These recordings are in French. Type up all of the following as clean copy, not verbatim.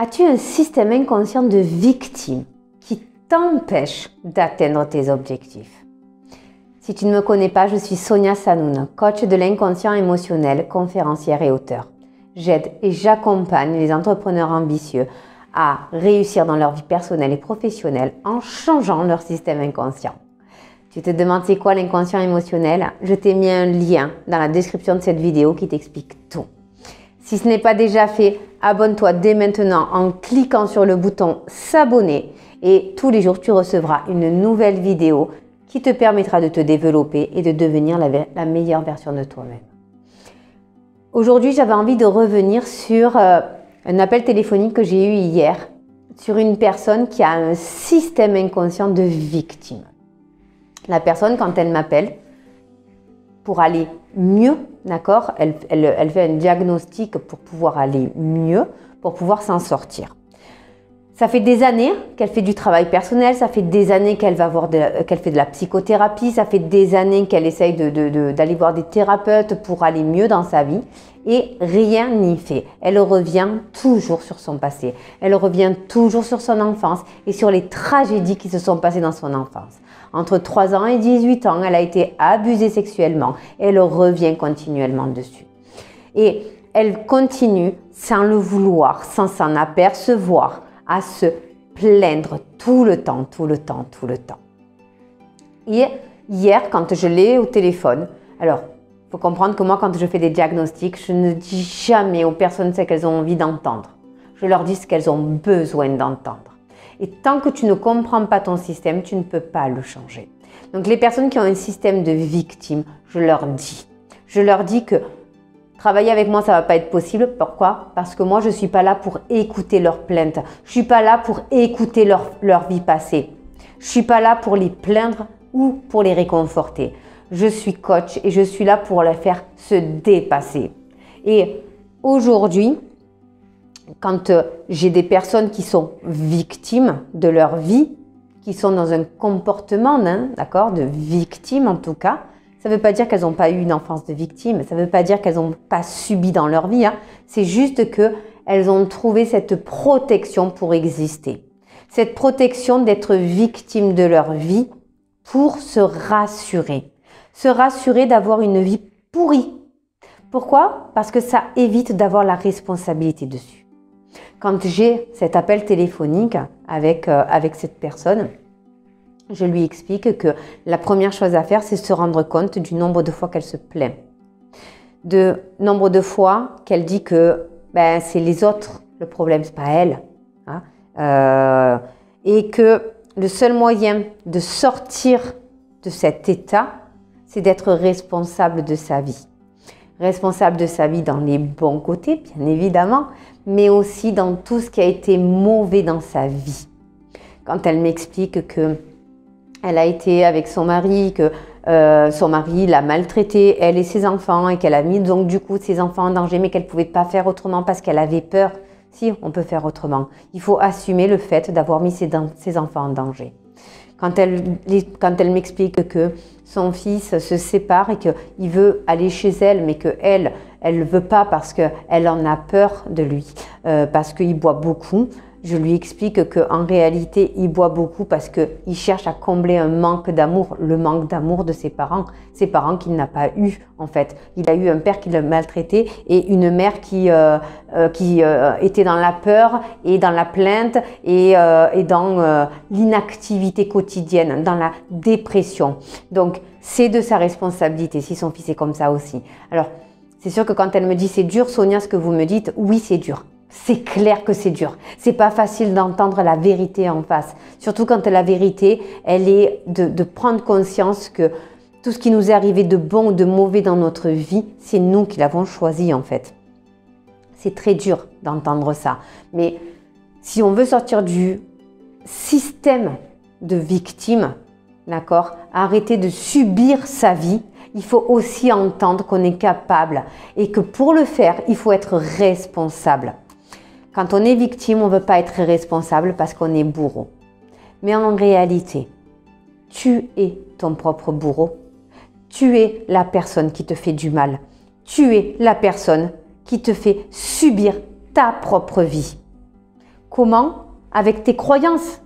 As-tu un système inconscient de victime qui t'empêche d'atteindre tes objectifs? Si tu ne me connais pas, je suis Sonia Sanoun, coach de l'inconscient émotionnel, conférencière et auteure. J'aide et j'accompagne les entrepreneurs ambitieux à réussir dans leur vie personnelle et professionnelle en changeant leur système inconscient. Tu te demandes c'est quoi l'inconscient émotionnel? Je t'ai mis un lien dans la description de cette vidéo qui t'explique tout. Si ce n'est pas déjà fait, abonne-toi dès maintenant en cliquant sur le bouton s'abonner et tous les jours tu recevras une nouvelle vidéo qui te permettra de te développer et de devenir la meilleure version de toi-même. Aujourd'hui, j'avais envie de revenir sur un appel téléphonique que j'ai eu hier sur une personne qui a un système inconscient de victime. La personne, quand elle m'appelle, pour aller mieux, d'accord, elle fait un diagnostic pour pouvoir aller mieux, pour pouvoir s'en sortir. Ça fait des années qu'elle fait du travail personnel, ça fait des années qu'elle fait de la psychothérapie, ça fait des années qu'elle essaye d'aller voir des thérapeutes pour aller mieux dans sa vie et rien n'y fait. Elle revient toujours sur son passé, elle revient toujours sur son enfance et sur les tragédies qui se sont passées dans son enfance. Entre 3 ans et 18 ans, elle a été abusée sexuellement et elle revient continuellement dessus. Et elle continue sans le vouloir, sans s'en apercevoir, à se plaindre tout le temps. Et hier, quand je l'ai au téléphone, alors, il faut comprendre que moi, quand je fais des diagnostics, je ne dis jamais aux personnes ce qu'elles ont envie d'entendre. Je leur dis ce qu'elles ont besoin d'entendre. Et tant que tu ne comprends pas ton système, tu ne peux pas le changer. Donc, les personnes qui ont un système de victime, je leur dis que travailler avec moi, ça ne va pas être possible. Pourquoi? Parce que moi, je ne suis pas là pour écouter leurs plaintes. Je ne suis pas là pour écouter leur vie passée. Je ne suis pas là pour les plaindre ou pour les réconforter. Je suis coach et je suis là pour les faire se dépasser. Et aujourd'hui, quand j'ai des personnes qui sont victimes de leur vie, qui sont dans un comportement, d'accord, de victime en tout cas, ça ne veut pas dire qu'elles n'ont pas eu une enfance de victime, ça ne veut pas dire qu'elles n'ont pas subi dans leur vie, c'est juste qu'elles ont trouvé cette protection pour exister. Cette protection d'être victime de leur vie pour se rassurer. Se rassurer d'avoir une vie pourrie. Pourquoi? Parce que ça évite d'avoir la responsabilité dessus. Quand j'ai cet appel téléphonique avec cette personne, je lui explique que la première chose à faire, c'est se rendre compte du nombre de fois qu'elle se plaint. Du nombre de fois qu'elle dit que c'est les autres le problème, c'est pas elle. Et que le seul moyen de sortir de cet état, c'est d'être responsable de sa vie. Responsable de sa vie dans les bons côtés, bien évidemment, mais aussi dans tout ce qui a été mauvais dans sa vie. Quand elle m'explique qu'elle a été avec son mari, que son mari l'a maltraitée, elle et ses enfants, et qu'elle a mis donc du coup ses enfants en danger, mais qu'elle ne pouvait pas faire autrement parce qu'elle avait peur. Si, on peut faire autrement. Il faut assumer le fait d'avoir mis ses enfants en danger. Quand elle m'explique que son fils se sépare et qu'il veut aller chez elle, mais qu'elle ne veut pas parce qu'elle en a peur de lui, parce qu'il boit beaucoup, je lui explique qu'en réalité, il boit beaucoup parce qu'il cherche à combler un manque d'amour, le manque d'amour de ses parents qu'il n'a pas eu en fait. Il a eu un père qui l'a maltraité et une mère qui était dans la peur et dans la plainte et dans l'inactivité quotidienne, dans la dépression. Donc, c'est de sa responsabilité si son fils est comme ça aussi. Alors, c'est sûr que quand elle me dit « c'est dur Sonia ce que vous me dites », oui c'est dur. C'est clair que c'est dur. C'est pas facile d'entendre la vérité en face. Surtout quand la vérité, elle est de prendre conscience que tout ce qui nous est arrivé de bon ou de mauvais dans notre vie, c'est nous qui l'avons choisi en fait. C'est très dur d'entendre ça. Mais si on veut sortir du système de victime, d'accord, arrêter de subir sa vie, il faut aussi entendre qu'on est capable et que pour le faire, il faut être responsable. Quand on est victime, on ne veut pas être responsable parce qu'on est bourreau. Mais en réalité, tu es ton propre bourreau. Tu es la personne qui te fait du mal. Tu es la personne qui te fait subir ta propre vie. Comment? Avec tes croyances.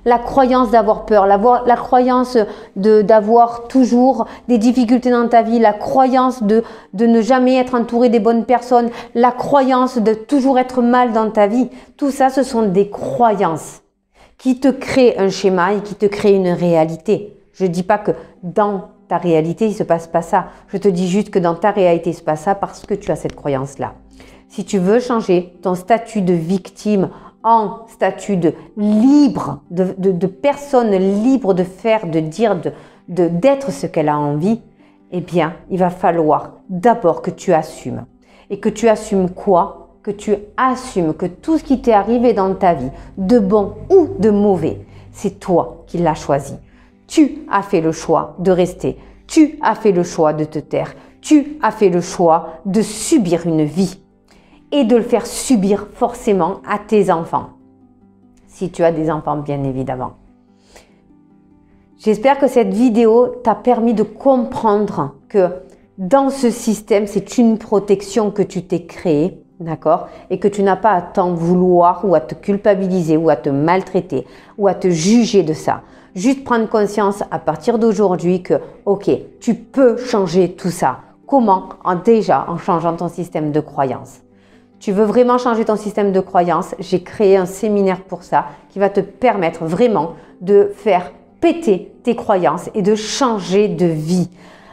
La croyance d'avoir peur, la croyance d'avoir toujours des difficultés dans ta vie, la croyance de ne jamais être entouré des bonnes personnes, la croyance de toujours être mal dans ta vie. Tout ça, ce sont des croyances qui te créent un schéma et qui te créent une réalité. Je ne dis pas que dans ta réalité, il ne se passe pas ça. Je te dis juste que dans ta réalité, il se passe ça parce que tu as cette croyance-là. Si tu veux changer ton statut de victime en statut de libre, de personne libre de faire, de dire, d'être ce qu'elle a envie, eh bien, il va falloir d'abord que tu assumes. Et que tu assumes quoi? Que tu assumes que tout ce qui t'est arrivé dans ta vie, de bon ou de mauvais, c'est toi qui l'as choisi. Tu as fait le choix de rester. Tu as fait le choix de te taire. Tu as fait le choix de subir une vie. Et de le faire subir forcément à tes enfants. Si tu as des enfants, bien évidemment. J'espère que cette vidéo t'a permis de comprendre que dans ce système, c'est une protection que tu t'es créée, d'accord? Et que tu n'as pas à t'en vouloir ou à te culpabiliser ou à te maltraiter ou à te juger de ça. Juste prendre conscience à partir d'aujourd'hui que, ok, tu peux changer tout ça. Comment? Déjà en changeant ton système de croyance. Tu veux vraiment changer ton système de croyance, j'ai créé un séminaire pour ça qui va te permettre vraiment de faire péter tes croyances et de changer de vie.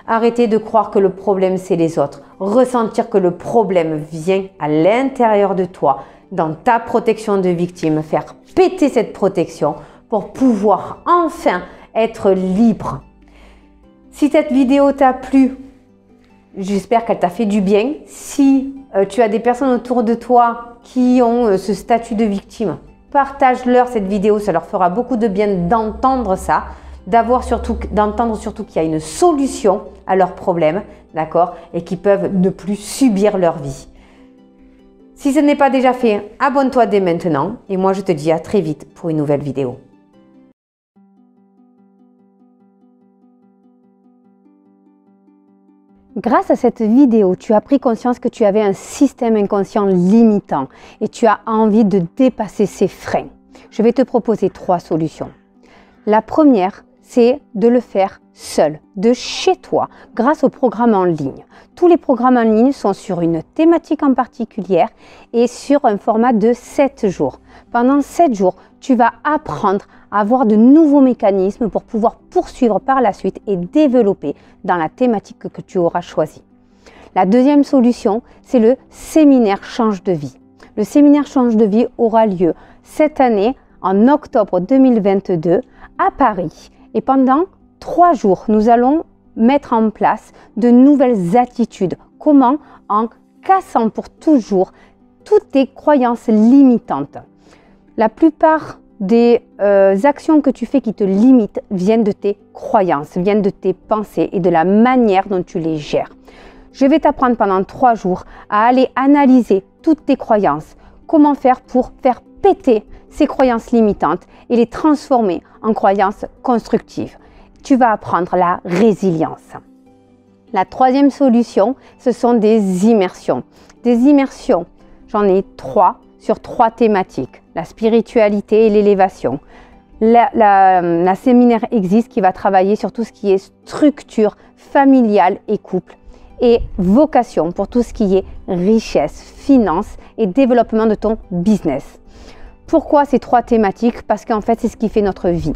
Arrêtez de croire que le problème c'est les autres. Ressentir que le problème vient à l'intérieur de toi, dans ta protection de victime. Faire péter cette protection pour pouvoir enfin être libre. Si cette vidéo t'a plu, j'espère qu'elle t'a fait du bien. Si tu as des personnes autour de toi qui ont ce statut de victime, partage-leur cette vidéo, ça leur fera beaucoup de bien d'entendre ça, d'entendre surtout qu'il y a une solution à leurs problèmes, d'accord, et qu'ils peuvent ne plus subir leur vie. Si ce n'est pas déjà fait, abonne-toi dès maintenant et moi je te dis à très vite pour une nouvelle vidéo. Grâce à cette vidéo, tu as pris conscience que tu avais un système inconscient limitant et tu as envie de dépasser ces freins. Je vais te proposer 3 solutions. La première, c'est de le faire seul, de chez toi, grâce aux programmes en ligne. Tous les programmes en ligne sont sur une thématique en particulière et sur un format de 7 jours. Pendant 7 jours, tu vas apprendre à avoir de nouveaux mécanismes pour pouvoir poursuivre par la suite et développer dans la thématique que tu auras choisie. La deuxième solution, c'est le séminaire Change de vie. Le séminaire Change de vie aura lieu cette année, en octobre 2022, à Paris. Et pendant 3 jours, nous allons mettre en place de nouvelles attitudes. Comment? En cassant pour toujours toutes tes croyances limitantes. La plupart des actions que tu fais qui te limitent viennent de tes croyances, viennent de tes pensées et de la manière dont tu les gères. Je vais t'apprendre pendant 3 jours à aller analyser toutes tes croyances. Comment faire pour faire péter ces croyances limitantes et les transformer en croyances constructives. Tu vas apprendre la résilience. La troisième solution, ce sont des immersions. Des immersions, j'en ai 3 sur 3 thématiques. La spiritualité et l'élévation. La séminaire existe qui va travailler sur tout ce qui est structure familiale et couple. Et vocation pour tout ce qui est richesse, finance et développement de ton business. Pourquoi ces 3 thématiques? Parce qu'en fait, c'est ce qui fait notre vie.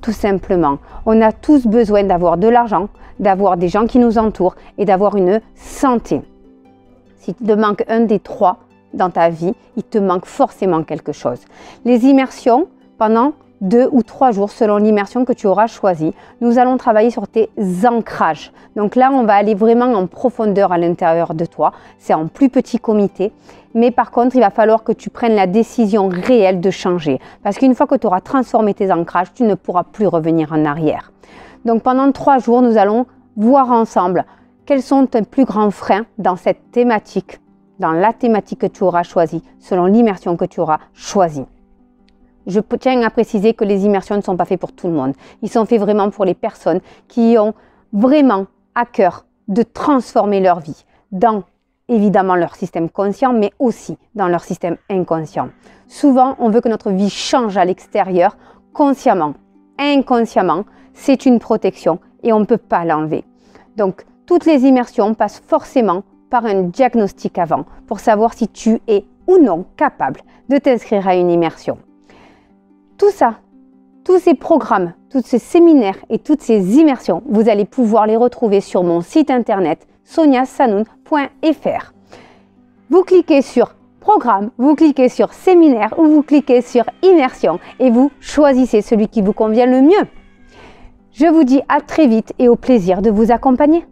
Tout simplement. On a tous besoin d'avoir de l'argent, d'avoir des gens qui nous entourent et d'avoir une santé. Si tu te manques un des 3 dans ta vie, il te manque forcément quelque chose. Les immersions, pendant 2 ou 3 jours, selon l'immersion que tu auras choisie, nous allons travailler sur tes ancrages. Donc là, on va aller vraiment en profondeur à l'intérieur de toi. C'est en plus petit comité. Mais par contre, il va falloir que tu prennes la décision réelle de changer. Parce qu'une fois que tu auras transformé tes ancrages, tu ne pourras plus revenir en arrière. Donc pendant 3 jours, nous allons voir ensemble quels sont tes plus grands freins dans cette thématique, dans la thématique que tu auras choisie, selon l'immersion que tu auras choisie. Je tiens à préciser que les immersions ne sont pas faites pour tout le monde. Ils sont faits vraiment pour les personnes qui ont vraiment à cœur de transformer leur vie dans évidemment leur système conscient, mais aussi dans leur système inconscient. Souvent, on veut que notre vie change à l'extérieur, consciemment, inconsciemment. C'est une protection et on ne peut pas l'enlever. Donc, toutes les immersions passent forcément par un diagnostic avant pour savoir si tu es ou non capable de t'inscrire à une immersion. Tout ça, tous ces programmes, tous ces séminaires et toutes ces immersions, vous allez pouvoir les retrouver sur mon site internet soniasanoun.fr. Vous cliquez sur programme, vous cliquez sur séminaire ou vous cliquez sur immersion et vous choisissez celui qui vous convient le mieux. Je vous dis à très vite et au plaisir de vous accompagner.